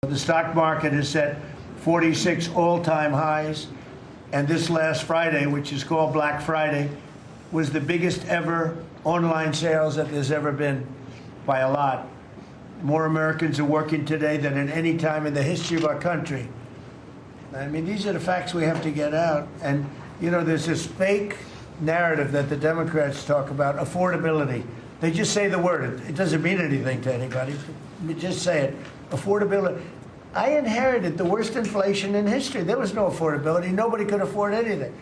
The stock market has set 46 all-time highs, and this last Friday, which is called Black Friday, was the biggest ever online sales that there's ever been by a lot. More Americans are working today than at any time in the history of our country. I mean, these are the facts we have to get out. And, you know, there's this fake narrative that the Democrats talk about, affordability. They just say the word. It doesn't mean anything to anybody. You just say it. Affordability. I inherited the worst inflation in history. There was no affordability. Nobody could afford anything.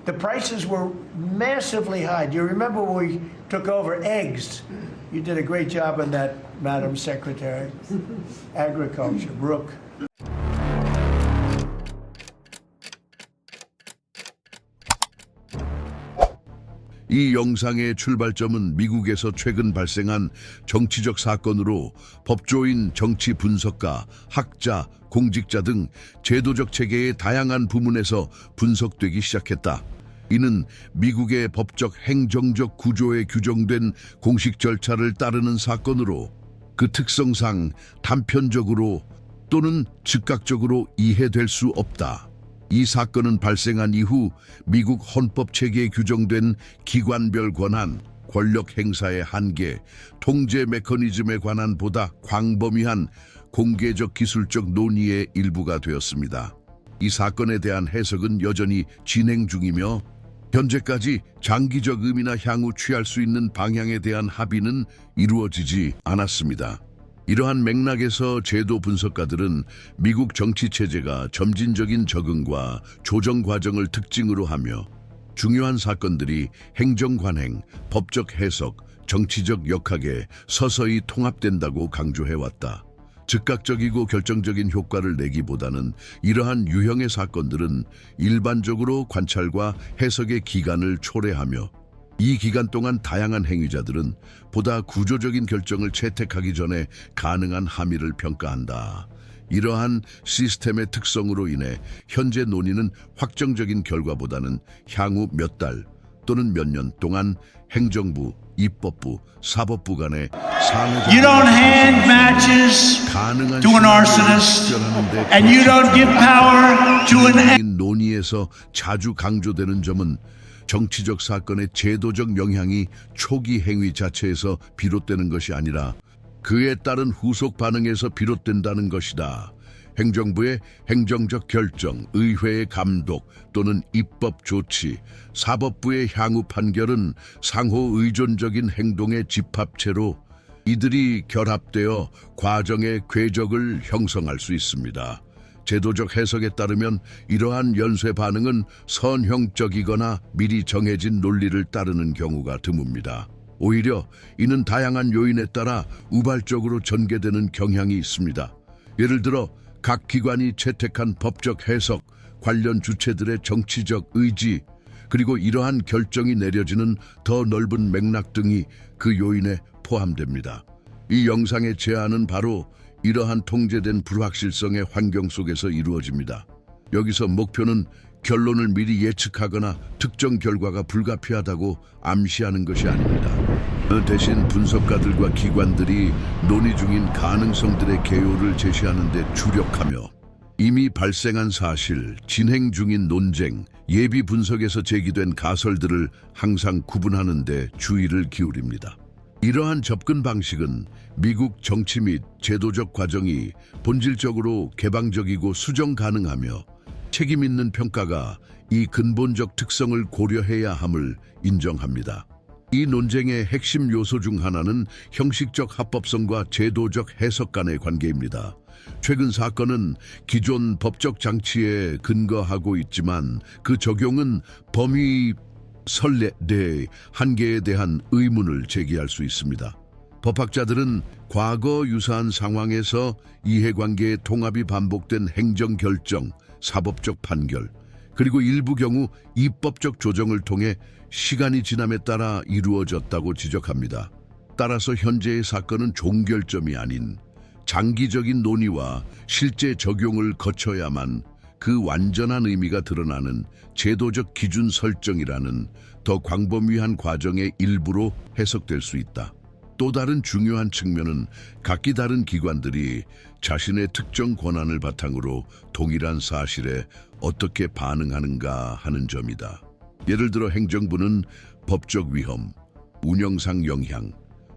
The prices were massively high. Do you remember when we took over eggs? You did a great job on that, Madam Secretary. Agriculture, Brooke. 이 영상의 출발점은 미국에서 최근 발생한 정치적 사건으로 법조인, 정치 분석가, 학자, 공직자 등 제도적 체계의 다양한 부문에서 분석되기 시작했다. 이는 미국의 법적 행정적 구조에 규정된 공식 절차를 따르는 사건으로 그 특성상 단편적으로 또는 즉각적으로 이해될 수 없다. 이 사건은 발생한 이후 미국 헌법 체계에 규정된 기관별 권한, 권력 행사의 한계, 통제 메커니즘에 관한 보다 광범위한 공개적 기술적 논의의 일부가 되었습니다. 이 사건에 대한 해석은 여전히 진행 중이며 현재까지 장기적 의미나 향후 취할 수 있는 방향에 대한 합의는 이루어지지 않았습니다. 이러한 맥락에서 제도 분석가들은 미국 정치 체제가 점진적인 적응과 조정 과정을 특징으로 하며 중요한 사건들이 행정 관행, 법적 해석, 정치적 역학에 서서히 통합된다고 강조해왔다. 즉각적이고 결정적인 효과를 내기보다는 이러한 유형의 사건들은 일반적으로 관찰과 해석의 기간을 초래하며 이 기간 동안 다양한 행위자들은 보다 구조적인 결정을 채택하기 전에 가능한 함의를 평가한다. 이러한 시스템의 특성으로 인해 현재 논의는 확정적인 결과보다는 향후 몇 달 또는 몇 년 동안 행정부, 입법부, 사법부 간의 You don't hand matches to an arsonist, and you don't give power to an 논의에서 자주 강조되는 점은 정치적 사건의 제도적 영향이 초기 행위 자체에서 비롯되는 것이 아니라 그에 따른 후속 반응에서 비롯된다는 것이다. 행정부의 행정적 결정, 의회의 감독 또는 입법 조치, 사법부의 향후 판결은 상호 의존적인 행동의 집합체로 이들이 결합되어 과정의 궤적을 형성할 수 있습니다. 제도적 해석에 따르면 이러한 연쇄 반응은 선형적이거나 미리 정해진 논리를 따르는 경우가 드뭅니다. 오히려 이는 다양한 요인에 따라 우발적으로 전개되는 경향이 있습니다. 예를 들어 각 기관이 채택한 법적 해석, 관련 주체들의 정치적 의지, 그리고 이러한 결정이 내려지는 더 넓은 맥락 등이 그 요인에 포함됩니다. 이 영상의 제안은 바로 이러한 통제된 불확실성의 환경 속에서 이루어집니다. 여기서 목표는 결론을 미리 예측하거나 특정 결과가 불가피하다고 암시하는 것이 아닙니다. 그 대신 분석가들과 기관들이 논의 중인 가능성들의 개요를 제시하는 데 주력하며 이미 발생한 사실, 진행 중인 논쟁, 예비 분석에서 제기된 가설들을 항상 구분하는 데 주의를 기울입니다. 이러한 접근 방식은 미국 정치 및 제도적 과정이 본질적으로 개방적이고 수정 가능하며 책임 있는 평가가 이 근본적 특성을 고려해야 함을 인정합니다. 이 논쟁의 핵심 요소 중 하나는 형식적 합법성과 제도적 해석 간의 관계입니다. 최근 사건은 기존 법적 장치에 근거하고 있지만 그 적용은 범위 선례의 한계에 대한 의문을 제기할 수 있습니다. 법학자들은 과거 유사한 상황에서 이해관계의 통합이 반복된 행정결정, 사법적 판결, 그리고 일부 경우 입법적 조정을 통해 시간이 지남에 따라 이루어졌다고 지적합니다. 따라서 현재의 사건은 종결점이 아닌 장기적인 논의와 실제 적용을 거쳐야만 그 완전한 의미가 드러나는 제도적 기준 설정이라는 더 광범위한 과정의 일부로 해석될 수 있다. 또 다른 중요한 측면은 각기 다른 기관들이 자신의 특정 권한을 바탕으로 동일한 사실에 어떻게 반응하는가 하는 점이다. 예를 들어 행정부는 법적 위험, 운영상 영향,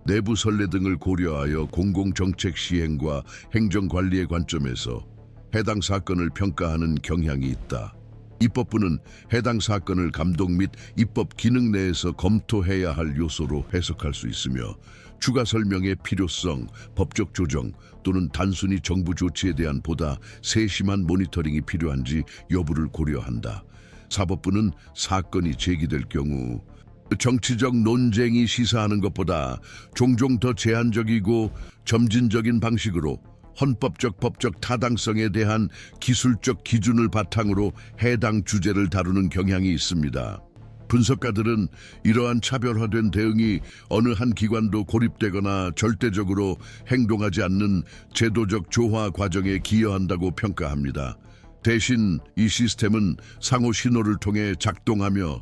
내부 선례 등을 고려하여 공공정책 시행과 행정관리의 관점에서 해당 사건을 평가하는 경향이 있다. 입법부는 해당 사건을 감독 및 입법 기능 내에서 검토해야 할 요소로 해석할 수 있으며 추가 설명의 필요성, 법적 조정 또는 단순히 정부 조치에 대한 보다 세심한 모니터링이 필요한지 여부를 고려한다. 사법부는 사건이 제기될 경우 정치적 논쟁이 시사하는 것보다 종종 더 제한적이고 점진적인 방식으로 헌법적 법적 타당성에 대한 기술적 기준을 바탕으로 해당 주제를 다루는 경향이 있습니다. 분석가들은 이러한 차별화된 대응이 어느 한 기관도 고립되거나 절대적으로 행동하지 않는 제도적 조화 과정에 기여한다고 평가합니다. 대신 이 시스템은 상호 신호를 통해 작동하며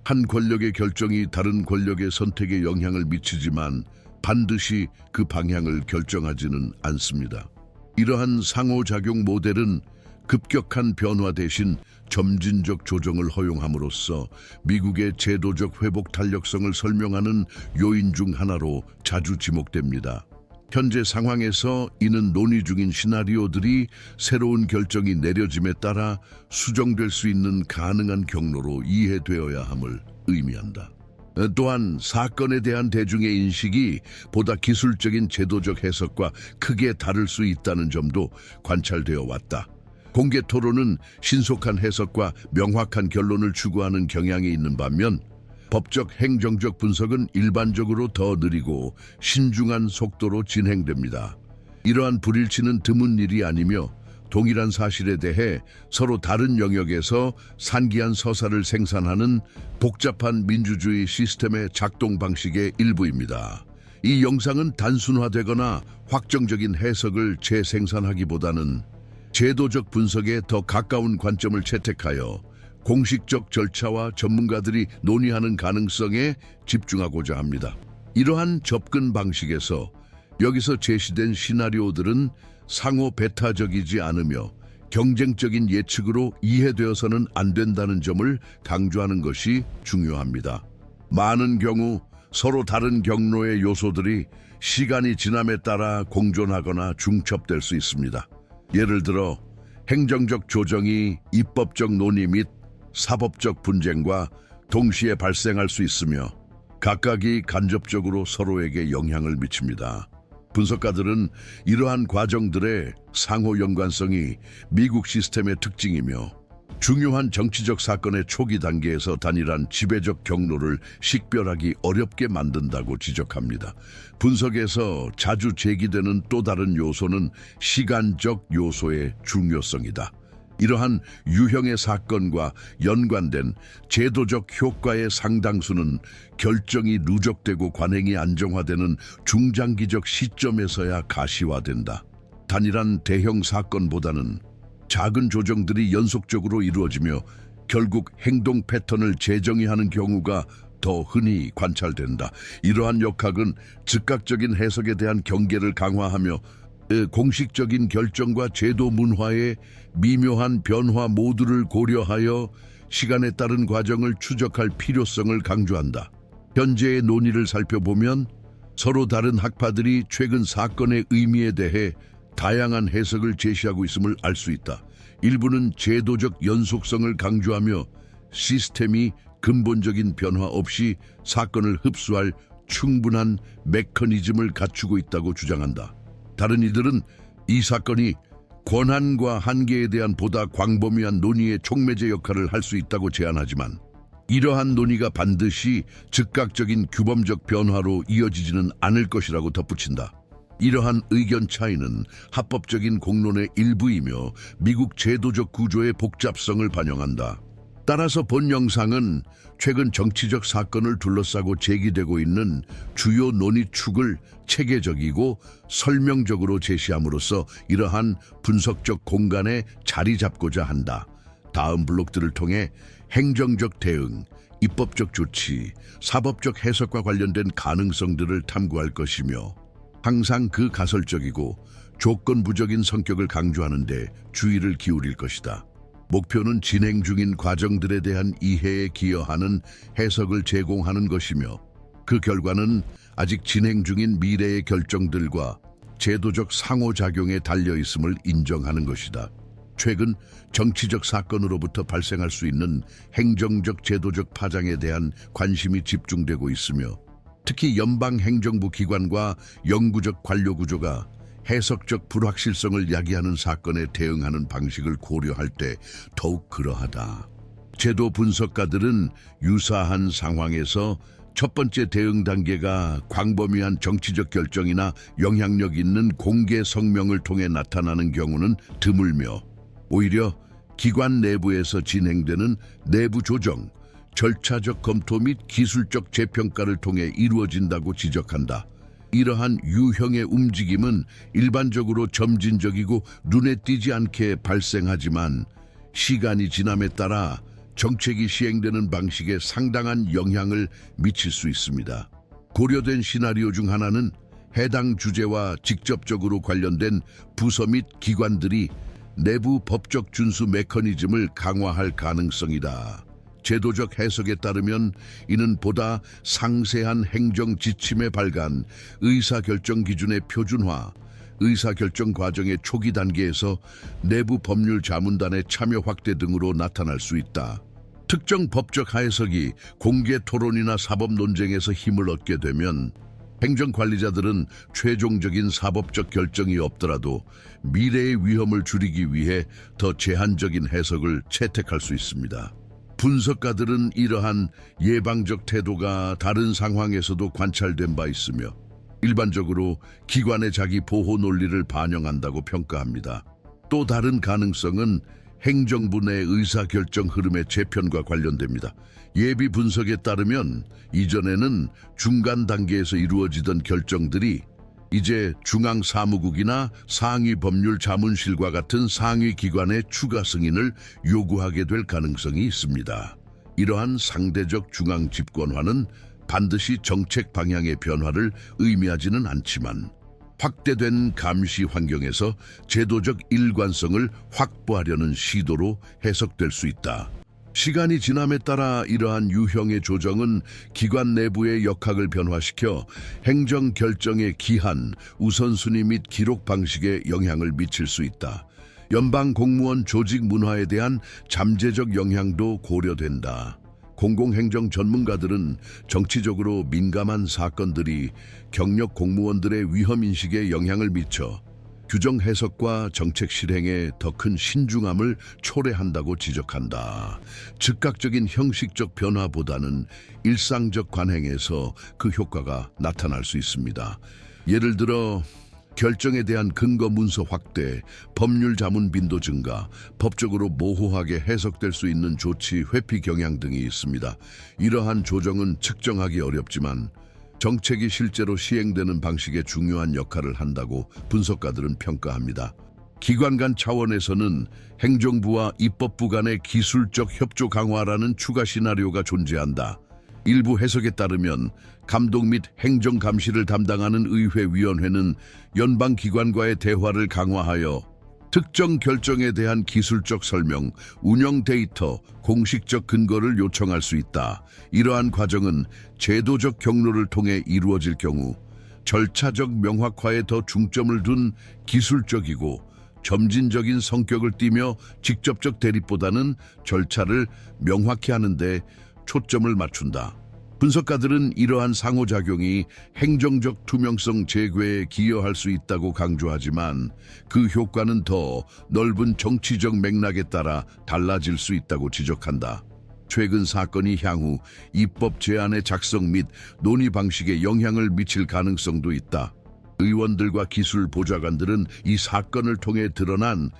한 권력의 결정이 다른 권력의 선택에 영향을 미치지만 반드시 그 방향을 결정하지는 않습니다. 이러한 상호작용 모델은 급격한 변화 대신 점진적 조정을 허용함으로써 미국의 제도적 회복 탄력성을 설명하는 요인 중 하나로 자주 지목됩니다. 현재 상황에서 이는 논의 중인 시나리오들이 새로운 결정이 내려짐에 따라 수정될 수 있는 가능한 경로로 이해되어야 함을 의미한다. 또한 사건에 대한 대중의 인식이 보다 기술적인 제도적 해석과 크게 다를 수 있다는 점도 관찰되어 왔다. 공개 토론은 신속한 해석과 명확한 결론을 추구하는 경향이 있는 반면 법적 행정적 분석은 일반적으로 더 느리고 신중한 속도로 진행됩니다. 이러한 불일치는 드문 일이 아니며 동일한 사실에 대해 서로 다른 영역에서 산기한 서사를 생산하는 복잡한 민주주의 시스템의 작동 방식의 일부입니다. 이 영상은 단순화되거나 확정적인 해석을 재생산하기보다는 제도적 분석에 더 가까운 관점을 채택하여 공식적 절차와 전문가들이 논의하는 가능성에 집중하고자 합니다. 이러한 접근 방식에서 여기서 제시된 시나리오들은 상호 배타적이지 않으며 경쟁적인 예측으로 이해되어서는 안 된다는 점을 강조하는 것이 중요합니다. 많은 경우 서로 다른 경로의 요소들이 시간이 지남에 따라 공존하거나 중첩될 수 있습니다. 예를 들어 행정적 조정이 입법적 논의 및 사법적 분쟁과 동시에 발생할 수 있으며 각각이 간접적으로 서로에게 영향을 미칩니다. 분석가들은 이러한 과정들의 상호 연관성이 미국 시스템의 특징이며 중요한 정치적 사건의 초기 단계에서 단일한 지배적 경로를 식별하기 어렵게 만든다고 지적합니다. 분석에서 자주 제기되는 또 다른 요소는 시간적 요소의 중요성이다. 이러한 유형의 사건과 연관된 제도적 효과의 상당수는 결정이 누적되고 관행이 안정화되는 중장기적 시점에서야 가시화된다. 단일한 대형 사건보다는 작은 조정들이 연속적으로 이루어지며 결국 행동 패턴을 재정의하는 경우가 더 흔히 관찰된다. 이러한 역학은 즉각적인 해석에 대한 경계를 강화하며 공식적인 결정과 제도 문화의 미묘한 변화 모두를 고려하여 시간에 따른 과정을 추적할 필요성을 강조한다. 현재의 논의를 살펴보면 서로 다른 학파들이 최근 사건의 의미에 대해 다양한 해석을 제시하고 있음을 알 수 있다. 일부는 제도적 연속성을 강조하며 시스템이 근본적인 변화 없이 사건을 흡수할 충분한 메커니즘을 갖추고 있다고 주장한다. 다른 이들은 이 사건이 권한과 한계에 대한 보다 광범위한 논의의 촉매제 역할을 할 수 있다고 제안하지만 이러한 논의가 반드시 즉각적인 규범적 변화로 이어지지는 않을 것이라고 덧붙인다. 이러한 의견 차이는 합법적인 공론의 일부이며 미국 제도적 구조의 복잡성을 반영한다. 따라서 본 영상은 최근 정치적 사건을 둘러싸고 제기되고 있는 주요 논의축을 체계적이고 설명적으로 제시함으로써 이러한 분석적 공간에 자리 잡고자 한다. 다음 블록들을 통해 행정적 대응, 입법적 조치, 사법적 해석과 관련된 가능성들을 탐구할 것이며 항상 그 가설적이고 조건부적인 성격을 강조하는 데 주의를 기울일 것이다. 목표는 진행 중인 과정들에 대한 이해에 기여하는 해석을 제공하는 것이며 그 결과는 아직 진행 중인 미래의 결정들과 제도적 상호작용에 달려있음을 인정하는 것이다. 최근 정치적 사건으로부터 발생할 수 있는 행정적 제도적 파장에 대한 관심이 집중되고 있으며 특히 연방행정부 기관과 영구적 관료 구조가 해석적 불확실성을 야기하는 사건에 대응하는 방식을 고려할 때 더욱 그러하다. 제도 분석가들은 유사한 상황에서 첫 번째 대응 단계가 광범위한 정치적 결정이나 영향력 있는 공개 성명을 통해 나타나는 경우는 드물며 오히려 기관 내부에서 진행되는 내부 조정, 절차적 검토 및 기술적 재평가를 통해 이루어진다고 지적한다. 이러한 유형의 움직임은 일반적으로 점진적이고 눈에 띄지 않게 발생하지만 시간이 지남에 따라 정책이 시행되는 방식에 상당한 영향을 미칠 수 있습니다. 고려된 시나리오 중 하나는 해당 주제와 직접적으로 관련된 부서 및 기관들이 내부 법적 준수 메커니즘을 강화할 가능성이다. 제도적 해석에 따르면 이는 보다 상세한 행정 지침의 발간, 의사결정 기준의 표준화, 의사결정 과정의 초기 단계에서 내부 법률 자문단의 참여 확대 등으로 나타날 수 있다. 특정 법적 해석이 공개 토론이나 사법 논쟁에서 힘을 얻게 되면 행정관리자들은 최종적인 사법적 결정이 없더라도 미래의 위험을 줄이기 위해 더 제한적인 해석을 채택할 수 있습니다. 분석가들은 이러한 예방적 태도가 다른 상황에서도 관찰된 바 있으며 일반적으로 기관의 자기 보호 논리를 반영한다고 평가합니다. 또 다른 가능성은 행정부 내 의사결정 흐름의 재편과 관련됩니다. 예비 분석에 따르면 이전에는 중간 단계에서 이루어지던 결정들이 이제 중앙사무국이나 상위법률자문실과 같은 상위 기관의 추가 승인을 요구하게 될 가능성이 있습니다. 이러한 상대적 중앙 집권화는 반드시 정책 방향의 변화를 의미하지는 않지만 확대된 감시 환경에서 제도적 일관성을 확보하려는 시도로 해석될 수 있다. 시간이 지남에 따라 이러한 유형의 조정은 기관 내부의 역학을 변화시켜 행정 결정의 기한, 우선순위 및 기록 방식에 영향을 미칠 수 있다. 연방 공무원 조직 문화에 대한 잠재적 영향도 고려된다. 공공행정 전문가들은 정치적으로 민감한 사건들이 경력 공무원들의 위험인식에 영향을 미쳐 규정 해석과 정책 실행에 더 큰 신중함을 초래한다고 지적한다. 즉각적인 형식적 변화보다는 일상적 관행에서 그 효과가 나타날 수 있습니다. 예를 들어 결정에 대한 근거 문서 확대, 법률 자문 빈도 증가, 법적으로 모호하게 해석될 수 있는 조치 회피 경향 등이 있습니다. 이러한 조정은 측정하기 어렵지만 정책이 실제로 시행되는 방식에 중요한 역할을 한다고 분석가들은 평가합니다. 기관 간 차원에서는 행정부와 입법부 간의 기술적 협조 강화라는 추가 시나리오가 존재한다. 일부 해석에 따르면 감독 및 행정 감시를 담당하는 의회위원회는 연방기관과의 대화를 강화하여 특정 결정에 대한 기술적 설명, 운영 데이터, 공식적 근거를 요청할 수 있다. 이러한 과정은 제도적 경로를 통해 이루어질 경우 절차적 명확화에 더 중점을 둔 기술적이고 점진적인 성격을 띠며 직접적 대립보다는 절차를 명확히 하는 데 초점을 맞춘다. 분석가들은 이러한 상호작용이 행정적 투명성 제고에 기여할 수 있다고 강조하지만 그 효과는 더 넓은 정치적 맥락에 따라 달라질 수 있다고 지적한다. 최근 사건이 향후 입법 제안의 작성 및 논의 방식에 영향을 미칠 가능성도 있다. 의원들과 기술 보좌관들은 이 사건을 통해 드러난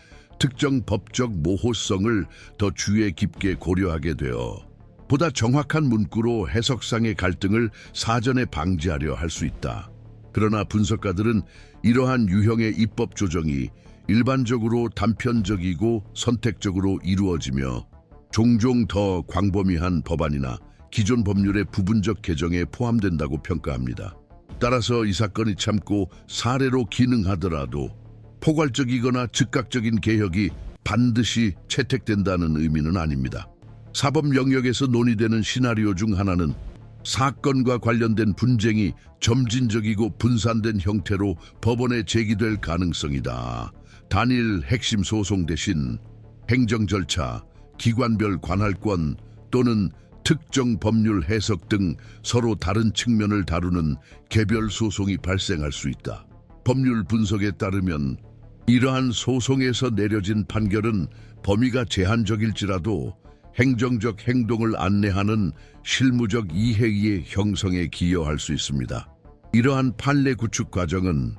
특정 법적 모호성을 더 주의 깊게 고려하게 되어 보다 정확한 문구로 해석상의 갈등을 사전에 방지하려 할 수 있다. 그러나 분석가들은 이러한 유형의 입법 조정이 일반적으로 단편적이고 선택적으로 이루어지며 종종 더 광범위한 법안이나 기존 법률의 부분적 개정에 포함된다고 평가합니다. 따라서 이 사건이 참고 사례로 기능하더라도 포괄적이거나 즉각적인 개혁이 반드시 채택된다는 의미는 아닙니다. 사법 영역에서 논의되는 시나리오 중 하나는 사건과 관련된 분쟁이 점진적이고 분산된 형태로 법원에 제기될 가능성이다. 단일 핵심 소송 대신 행정 절차, 기관별 관할권 또는 특정 법률 해석 등 서로 다른 측면을 다루는 개별 소송이 발생할 수 있다. 법률 분석에 따르면 이러한 소송에서 내려진 판결은 범위가 제한적일지라도 행정적 행동을 안내하는 실무적 이해의 형성에 기여할 수 있습니다. 이러한 판례 구축 과정은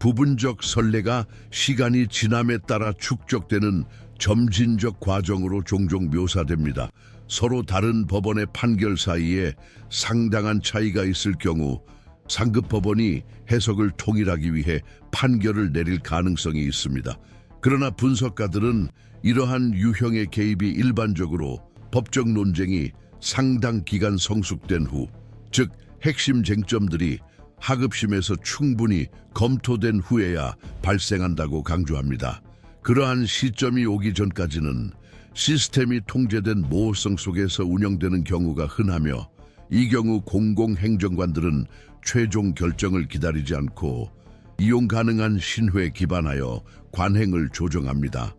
부분적 선례가 시간이 지남에 따라 축적되는 점진적 과정으로 종종 묘사됩니다. 서로 다른 법원의 판결 사이에 상당한 차이가 있을 경우 상급 법원이 해석을 통일하기 위해 판결을 내릴 가능성이 있습니다. 그러나 분석가들은 이러한 유형의 개입이 일반적으로 법적 논쟁이 상당 기간 성숙된 후, 즉 핵심 쟁점들이 하급심에서 충분히 검토된 후에야 발생한다고 강조합니다. 그러한 시점이 오기 전까지는 시스템이 통제된 모호성 속에서 운영되는 경우가 흔하며, 이 경우 공공행정관들은 최종 결정을 기다리지 않고 이용 가능한 신호에 기반하여 관행을 조정합니다.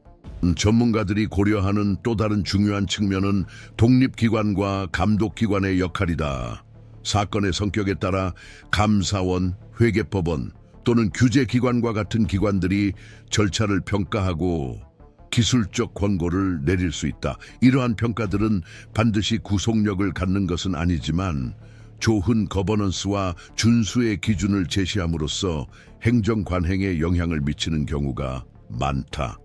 전문가들이 고려하는 또 다른 중요한 측면은 독립기관과 감독기관의 역할이다. 사건의 성격에 따라 감사원, 회계법원 또는 규제기관과 같은 기관들이 절차를 평가하고 기술적 권고를 내릴 수 있다. 이러한 평가들은 반드시 구속력을 갖는 것은 아니지만 조훈 거버넌스와 준수의 기준을 제시함으로써 행정 관행에 영향을 미치는 경우가 많다.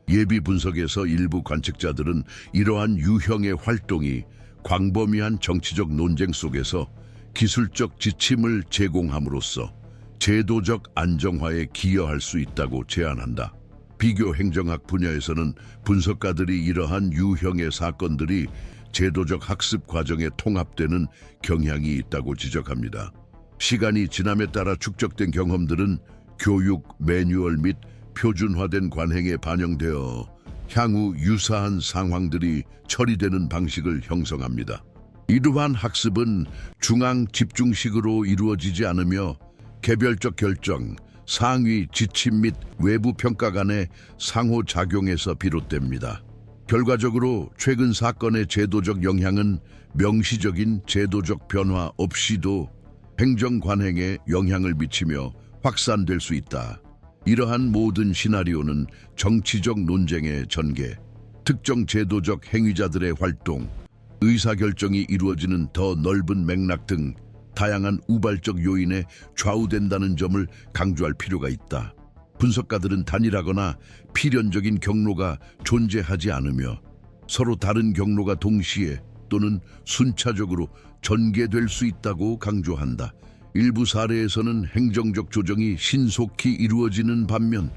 예비 분석에서 일부 관측자들은 이러한 유형의 활동이 광범위한 정치적 논쟁 속에서 기술적 지침을 제공함으로써 제도적 안정화에 기여할 수 있다고 제안한다. 비교 행정학 분야에서는 분석가들이 이러한 유형의 사건들이 제도적 학습 과정에 통합되는 경향이 있다고 지적합니다. 시간이 지남에 따라 축적된 경험들은 교육, 매뉴얼 및 표준화된 관행에 반영되어 향후 유사한 상황들이 처리되는 방식을 형성합니다. 이러한 학습은 중앙 집중식으로 이루어지지 않으며 개별적 결정, 상위 지침 및 외부 평가 간의 상호작용에서 비롯됩니다. 결과적으로 최근 사건의 제도적 영향은 명시적인 제도적 변화 없이도 행정 관행에 영향을 미치며 확산될 수 있다. 이러한 모든 시나리오는 정치적 논쟁의 전개, 특정 제도적 행위자들의 활동, 의사결정이 이루어지는 더 넓은 맥락 등 다양한 우발적 요인에 좌우된다는 점을 강조할 필요가 있다. 분석가들은 단일하거나 필연적인 경로가 존재하지 않으며 서로 다른 경로가 동시에 또는 순차적으로 전개될 수 있다고 강조한다. 일부 사례에서는 행정적 조정이 신속히 이루어지는 반면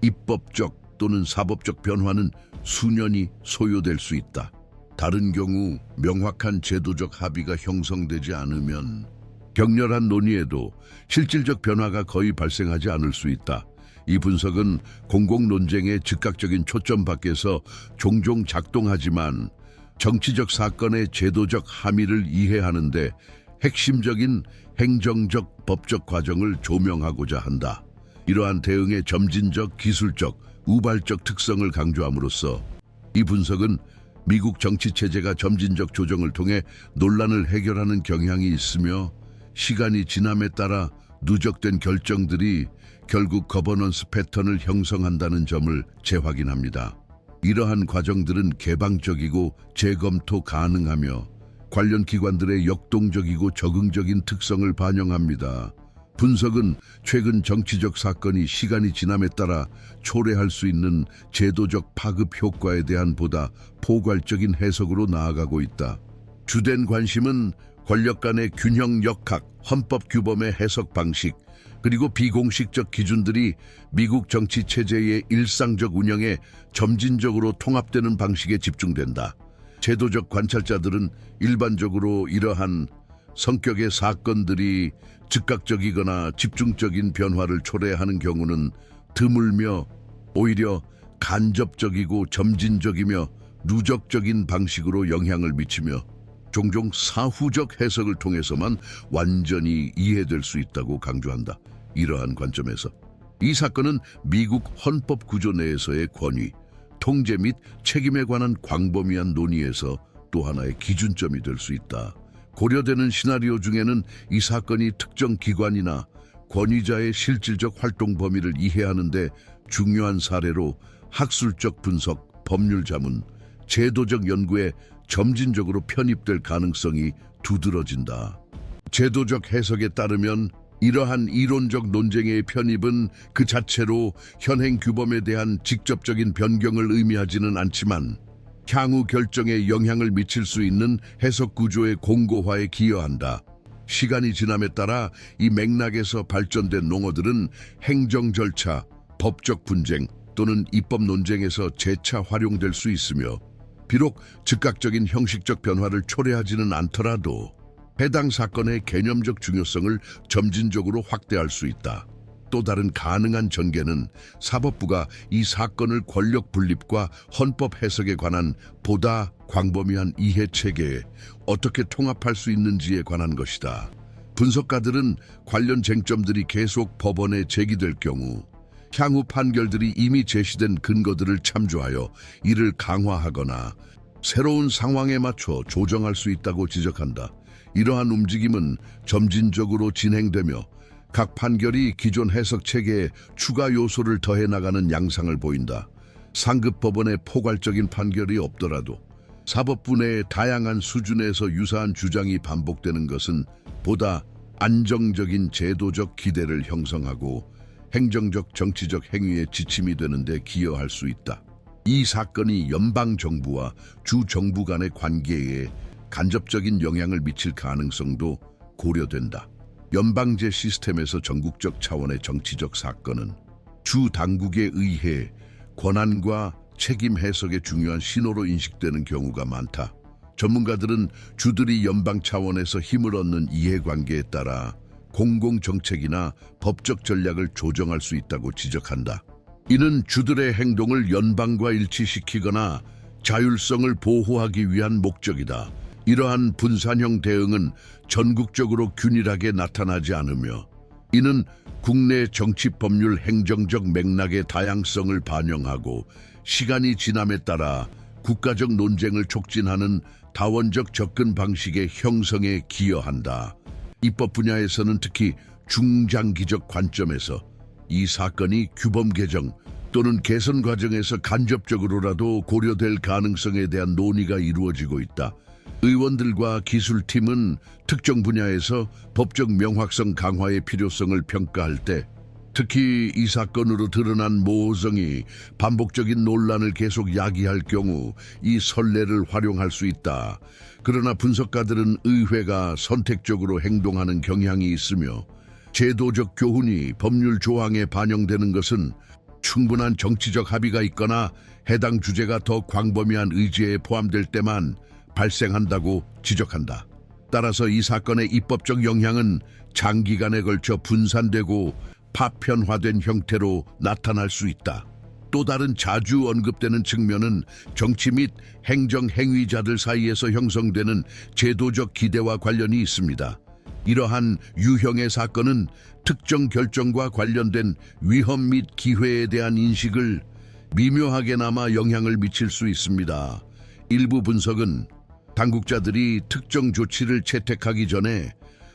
입법적 또는 사법적 변화는 수년이 소요될 수 있다. 다른 경우 명확한 제도적 합의가 형성되지 않으면 격렬한 논의에도 실질적 변화가 거의 발생하지 않을 수 있다. 이 분석은 공공 논쟁의 즉각적인 초점 밖에서 종종 작동하지만 정치적 사건의 제도적 함의를 이해하는 데 핵심적인 행정적 법적 과정을 조명하고자 한다. 이러한 대응의 점진적, 기술적, 우발적 특성을 강조함으로써 이 분석은 미국 정치 체제가 점진적 조정을 통해 논란을 해결하는 경향이 있으며 시간이 지남에 따라 누적된 결정들이 결국 거버넌스 패턴을 형성한다는 점을 재확인합니다. 이러한 과정들은 개방적이고 재검토 가능하며 관련 기관들의 역동적이고 적응적인 특성을 반영합니다. 분석은 최근 정치적 사건이 시간이 지남에 따라 초래할 수 있는 제도적 파급 효과에 대한 보다 포괄적인 해석으로 나아가고 있다. 주된 관심은 권력 간의 균형 역학, 헌법 규범의 해석 방식, 그리고 비공식적 기준들이 미국 정치 체제의 일상적 운영에 점진적으로 통합되는 방식에 집중된다. 제도적 관찰자들은 일반적으로 이러한 성격의 사건들이 즉각적이거나 집중적인 변화를 초래하는 경우는 드물며 오히려 간접적이고 점진적이며 누적적인 방식으로 영향을 미치며 종종 사후적 해석을 통해서만 완전히 이해될 수 있다고 강조한다. 이러한 관점에서 이 사건은 미국 헌법 구조 내에서의 권위, 통제 및 책임에 관한 광범위한 논의에서 또 하나의 기준점이 될 수 있다. 고려되는 시나리오 중에는 이 사건이 특정 기관이나 권위자의 실질적 활동 범위를 이해하는 데 중요한 사례로 학술적 분석, 법률 자문, 제도적 연구에 점진적으로 편입될 가능성이 두드러진다. 제도적 해석에 따르면 이러한 이론적 논쟁의 편입은 그 자체로 현행 규범에 대한 직접적인 변경을 의미하지는 않지만 향후 결정에 영향을 미칠 수 있는 해석 구조의 공고화에 기여한다. 시간이 지남에 따라 이 맥락에서 발전된 용어들은 행정 절차, 법적 분쟁 또는 입법 논쟁에서 재차 활용될 수 있으며 비록 즉각적인 형식적 변화를 초래하지는 않더라도 해당 사건의 개념적 중요성을 점진적으로 확대할 수 있다. 또 다른 가능한 전개는 사법부가 이 사건을 권력 분립과 헌법 해석에 관한 보다 광범위한 이해 체계에 어떻게 통합할 수 있는지에 관한 것이다. 분석가들은 관련 쟁점들이 계속 법원에 제기될 경우 향후 판결들이 이미 제시된 근거들을 참조하여 이를 강화하거나 새로운 상황에 맞춰 조정할 수 있다고 지적한다. 이러한 움직임은 점진적으로 진행되며 각 판결이 기존 해석 체계에 추가 요소를 더해 나가는 양상을 보인다. 상급 법원의 포괄적인 판결이 없더라도 사법부 내의 다양한 수준에서 유사한 주장이 반복되는 것은 보다 안정적인 제도적 기대를 형성하고 행정적 정치적 행위의 지침이 되는 데 기여할 수 있다. 이 사건이 연방정부와 주정부 간의 관계에 간접적인 영향을 미칠 가능성도 고려된다. 연방제 시스템에서 전국적 차원의 정치적 사건은 주 당국에 의해 권한과 책임 해석의 중요한 신호로 인식되는 경우가 많다. 전문가들은 주들이 연방 차원에서 힘을 얻는 이해관계에 따라 공공정책이나 법적 전략을 조정할 수 있다고 지적한다. 이는 주들의 행동을 연방과 일치시키거나 자율성을 보호하기 위한 목적이다. 이러한 분산형 대응은 전국적으로 균일하게 나타나지 않으며 이는 국내 정치 법률 행정적 맥락의 다양성을 반영하고 시간이 지남에 따라 국가적 논쟁을 촉진하는 다원적 접근 방식의 형성에 기여한다. 입법 분야에서는 특히 중장기적 관점에서 이 사건이 규범 개정 또는 개선 과정에서 간접적으로라도 고려될 가능성에 대한 논의가 이루어지고 있다. 의원들과 기술팀은 특정 분야에서 법적 명확성 강화의 필요성을 평가할 때 특히 이 사건으로 드러난 모호성이 반복적인 논란을 계속 야기할 경우 이 선례를 활용할 수 있다. 그러나 분석가들은 의회가 선택적으로 행동하는 경향이 있으며 제도적 교훈이 법률 조항에 반영되는 것은 충분한 정치적 합의가 있거나 해당 주제가 더 광범위한 의지에 포함될 때만 발생한다고 지적한다. 따라서 이 사건의 입법적 영향은 장기간에 걸쳐 분산되고 파편화된 형태로 나타날 수 있다. 또 다른 자주 언급되는 측면은 정치 및 행정 행위자들 사이에서 형성되는 제도적 기대와 관련이 있습니다. 이러한 유형의 사건은 특정 결정과 관련된 위험 및 기회에 대한 인식을 미묘하게나마 영향을 미칠 수 있습니다. 일부 분석은 당국자들이 특정 조치를 채택하기 전에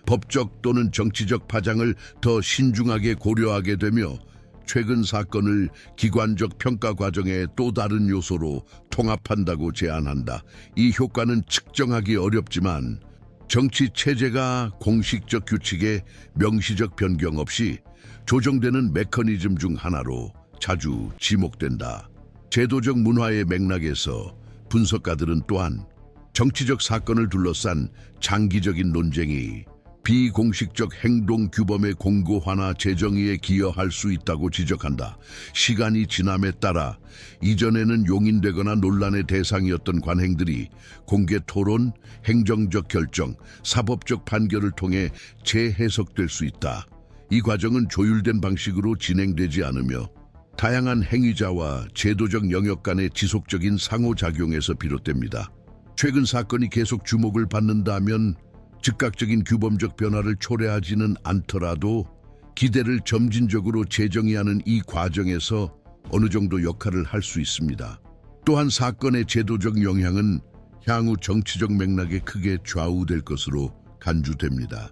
법적 또는 정치적 파장을 더 신중하게 고려하게 되며 최근 사건을 기관적 평가 과정의 또 다른 요소로 통합한다고 제안한다. 이 효과는 측정하기 어렵지만 정치 체제가 공식적 규칙에 명시적 변경 없이 조정되는 메커니즘 중 하나로 자주 지목된다. 제도적 문화의 맥락에서 분석가들은 또한 정치적 사건을 둘러싼 장기적인 논쟁이 비공식적 행동 규범의 공고화나 재정의에 기여할 수 있다고 지적한다. 시간이 지남에 따라 이전에는 용인되거나 논란의 대상이었던 관행들이 공개 토론, 행정적 결정, 사법적 판결을 통해 재해석될 수 있다. 이 과정은 조율된 방식으로 진행되지 않으며 다양한 행위자와 제도적 영역 간의 지속적인 상호작용에서 비롯됩니다. 최근 사건이 계속 주목을 받는다면 즉각적인 규범적 변화를 초래하지는 않더라도 기대를 점진적으로 재정의하는 이 과정에서 어느 정도 역할을 할 수 있습니다. 또한 사건의 제도적 영향은 향후 정치적 맥락에 크게 좌우될 것으로 간주됩니다.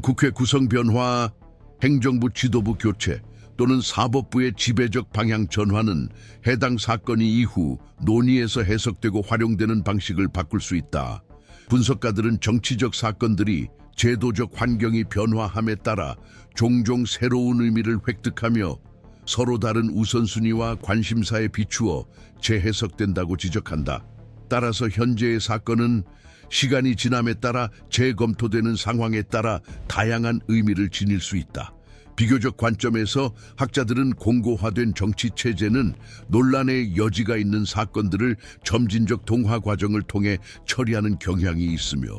국회 구성 변화, 행정부 지도부 교체 또는 사법부의 지배적 방향 전환은 해당 사건이 이후 논의에서 해석되고 활용되는 방식을 바꿀 수 있다. 분석가들은 정치적 사건들이 제도적 환경이 변화함에 따라 종종 새로운 의미를 획득하며 서로 다른 우선순위와 관심사에 비추어 재해석된다고 지적한다. 따라서 현재의 사건은 시간이 지남에 따라 재검토되는 상황에 따라 다양한 의미를 지닐 수 있다. 비교적 관점에서 학자들은 공고화된 정치 체제는 논란의 여지가 있는 사건들을 점진적 동화 과정을 통해 처리하는 경향이 있으며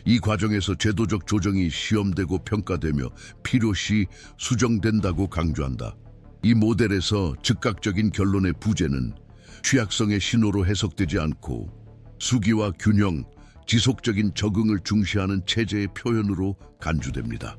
이 과정에서 제도적 조정이 시험되고 평가되며 필요시 수정된다고 강조한다. 이 모델에서 즉각적인 결론의 부재는 취약성의 신호로 해석되지 않고 수기와 균형, 지속적인 적응을 중시하는 체제의 표현으로 간주됩니다.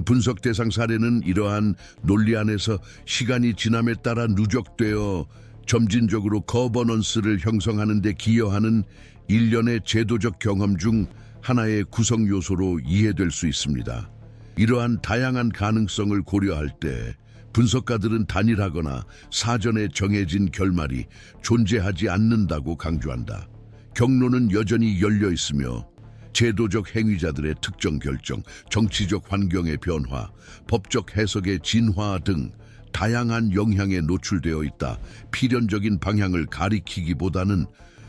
분석 대상 사례는 이러한 논리 안에서 시간이 지남에 따라 누적되어 점진적으로 거버넌스를 형성하는 데 기여하는 일련의 제도적 경험 중 하나의 구성 요소로 이해될 수 있습니다. 이러한 다양한 가능성을 고려할 때 분석가들은 단일하거나 사전에 정해진 결말이 존재하지 않는다고 강조한다. 경로는 여전히 열려 있으며 제도적 행위자들의 특정 결정, 정치적 환경의 변화, 법적 해석의 진화 등 다양한 영향에 노출되어 있다. 필연적인 방향을 가리키기보다는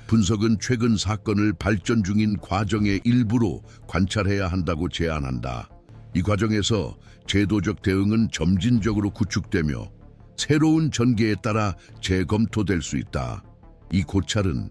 분석은 최근 사건을 발전 중인 과정의 일부로 관찰해야 한다고 제안한다. 이 과정에서 제도적 대응은 점진적으로 구축되며 새로운 전개에 따라 재검토될 수 있다. 이 고찰은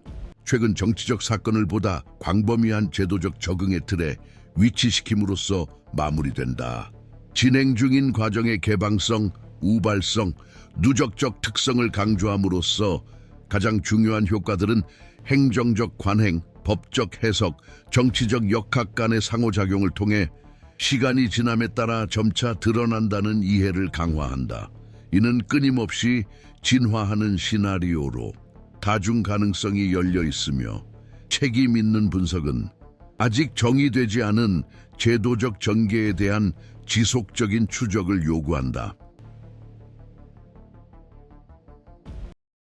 최근 정치적 사건을 보다 광범위한 제도적 적응의 틀에 위치시킴으로써 마무리된다. 진행 중인 과정의 개방성, 우발성, 누적적 특성을 강조함으로써 가장 중요한 효과들은 행정적 관행, 법적 해석, 정치적 역학 간의 상호작용을 통해 시간이 지남에 따라 점차 드러난다는 이해를 강화한다. 이는 끊임없이 진화하는 시나리오로 다중 가능성이 열려 있으며 책임 있는 분석은 아직 정의되지 않은 제도적 전개에 대한 지속적인 추적을 요구한다.